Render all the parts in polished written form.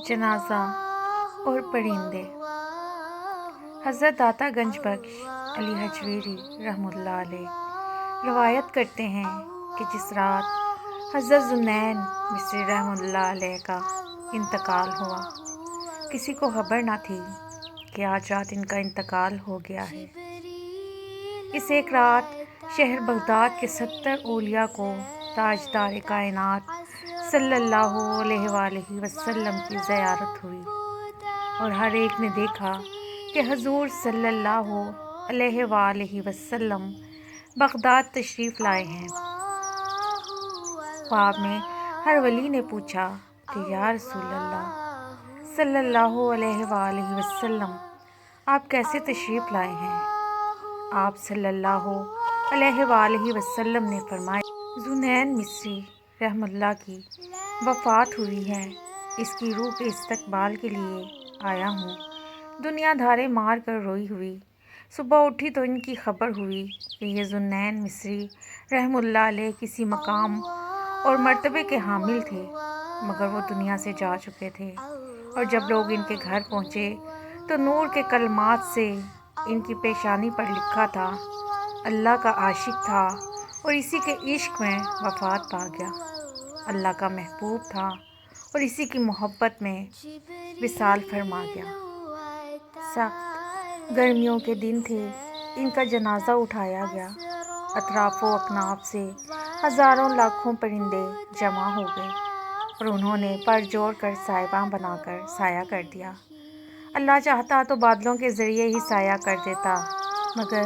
جنازہ اور پرندے۔ حضرت داتا گنج بخش علی حجویری رحمۃ اللہ علیہ روایت کرتے ہیں کہ جس رات حضرت ذوالنورین مصری رحمۃ اللہ علیہ کا انتقال ہوا، کسی کو خبر نہ تھی کہ آج رات ان کا انتقال ہو گیا ہے۔ اس ایک رات شہر بغداد کے 70 اولیاء کو تاجدار کائنات صلی اللہ علیہ وآلہ وسلم کی زیارت ہوئی، اور ہر ایک نے دیکھا کہ حضور صلی اللہ علیہ وآلہ وسلم بغداد تشریف لائے ہیں۔ خواب میں ہر ولی نے پوچھا کہ یا رسول اللہ صلی اللہ علیہ وآلہ وسلم، آپ کیسے تشریف لائے ہیں؟ آپ صلی اللہ علیہ وآلہ وسلم نے فرمایا، ذوالنورین مصری رحمۃ اللہ کی وفات ہوئی ہے، اس کی روح کے استقبال کے لیے آیا ہوں۔ دنیا دھارے مار کر روئی ہوئی، صبح اٹھی تو ان کی خبر ہوئی کہ یہ ذوالنورین مصری رحمۃ اللہ علیہ کسی مقام اور مرتبے کے حامل تھے، مگر وہ دنیا سے جا چکے تھے۔ اور جب لوگ ان کے گھر پہنچے تو نور کے کلمات سے ان کی پیشانی پر لکھا تھا، اللہ کا عاشق تھا اور اسی کے عشق میں وفات پا گیا، اللہ کا محبوب تھا اور اسی کی محبت میں وصال فرما گیا۔ سخت گرمیوں کے دن تھے، ان کا جنازہ اٹھایا گیا، اطراف و اکناف سے ہزاروں لاکھوں پرندے جمع ہو گئے اور انہوں نے پر جوڑ کر سائباں بنا کر سایہ کر دیا۔ اللہ چاہتا تو بادلوں کے ذریعے ہی سایہ کر دیتا، مگر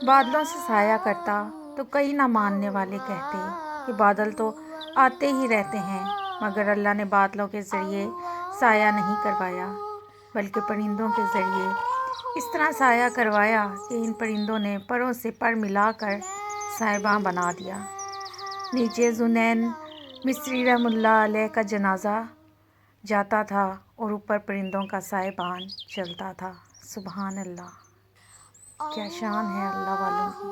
بادلوں سے سایہ کرتا تو کئی نہ ماننے والے کہتے کہ بادل تو آتے ہی رہتے ہیں، مگر اللہ نے بادلوں کے ذریعے سایہ نہیں کروایا بلکہ پرندوں کے ذریعے اس طرح سایہ کروایا کہ ان پرندوں نے پروں سے پر ملا کر سائباں بنا دیا۔ نیچے ذوالنورین مصری رحمۃ اللہ علیہ کا جنازہ جاتا تھا اور اوپر پرندوں کا سائبان چلتا تھا۔ سبحان اللہ، کیا شان ہے اللہ والوں کی۔